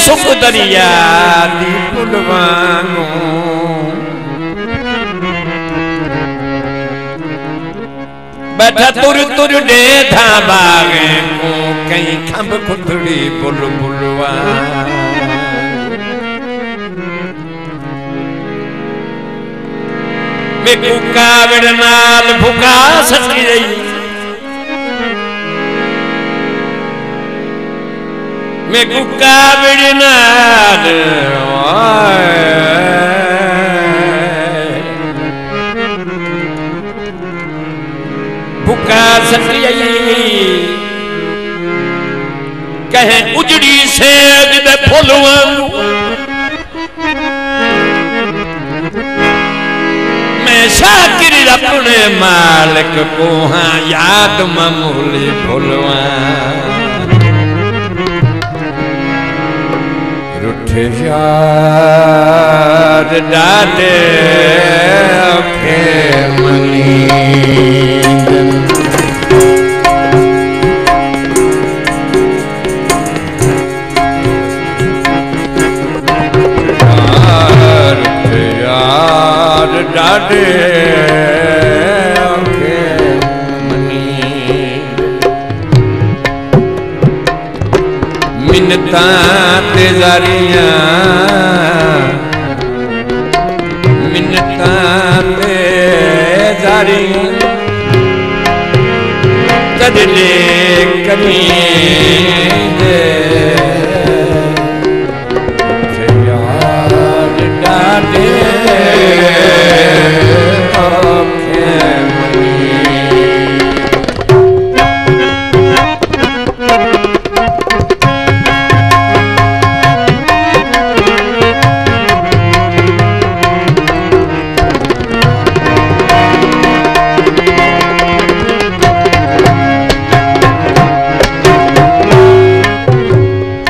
सुख दरिया दी पुलवांगो बैठा तुर तुर डे था बागे को कहीं खंभ खुदड़ी बुलबुलवा मैं कुका विड़नाल भुका सची रही मैं कुका विड़नाल भुका सची कहे उजड़ी सेज दे फुलवां शाकिर अपने मालिक को हाँ याद मामूली भुलवा रुठ याद डाले के मनी डाडे के मनी मिन्नता ते जारियां मिन्नता ते जारियां तदले कमी दे याद डाडे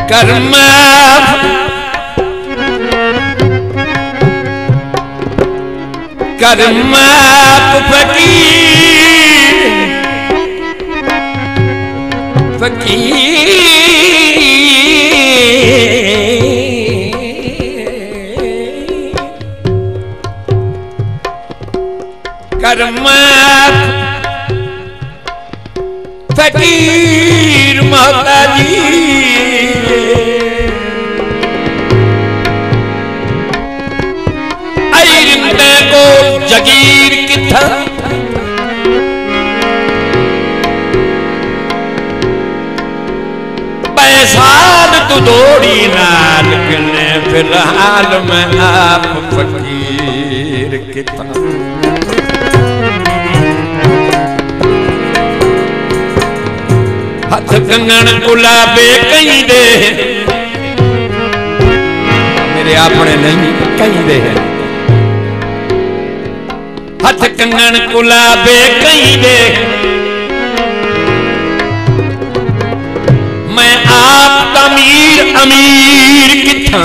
कर्मा कर्मा फकीर कर्मा फकीर मोहताजी जगीर किथा पैसाल तू दौड़ी नाल कने फिलहाल मैं आप फकीर किथा हथ कंगन गुलाबे कहीं दे मेरे अपने नहीं कहीं दे हथ कंगन गुलाबे कहीं दे मैं आप अमीर अमीर किथा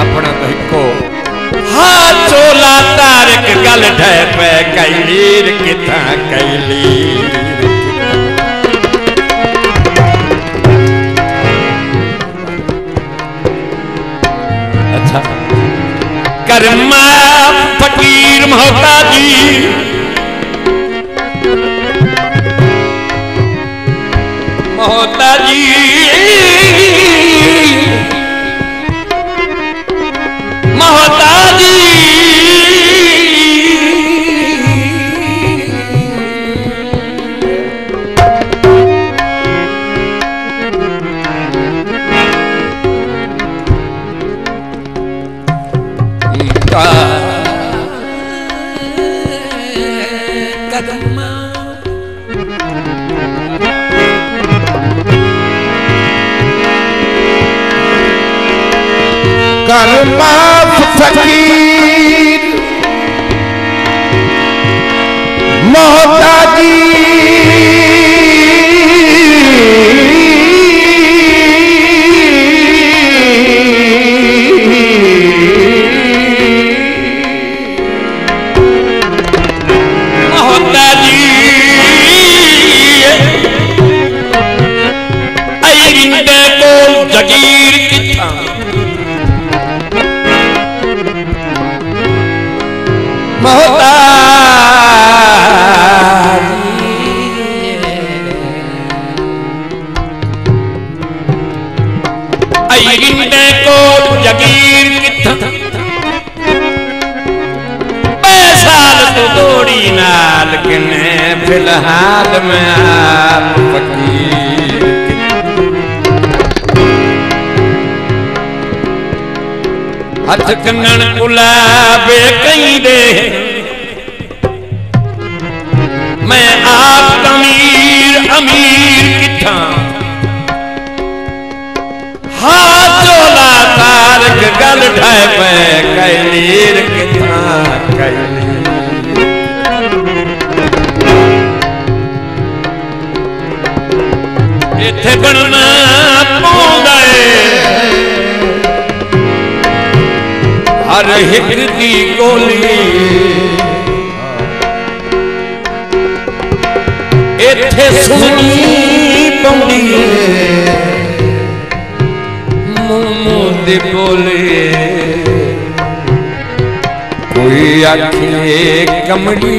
अपना तो हिको हाँ चोला तारक गल ढह पे कैलीर किथा कैलीर कर्मा फकीर मोहताजी मोहताजी मोहताजी कर्मा फकीर मोहताजी मोहताजी जगीर किथा मोहताज रिंडे को जगीर किथा पैसाल तो दौड़ी नाल किने फिलहाल में आप फकीर हथ कन्नन गुलाबे कई दे मैं आप अमीर अमीर किथा हाथोला तारक गल ठाए पे कैलीर किथा कैलीर इथे बनना पौंदा हर हिक दी गोली इथे सुनी पौंदी मुंह बोले कोई आखे कमड़ी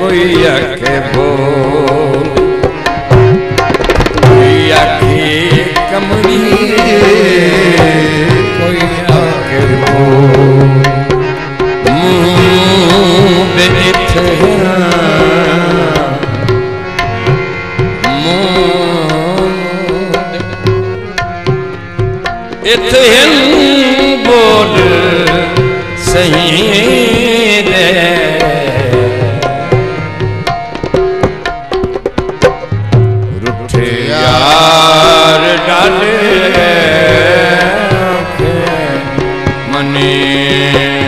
कोई आखे बोल कोई आखे कमड़ी कोई आखे बोल मुंह इथे इथे बोल सही दे रुठे यार डाले मनी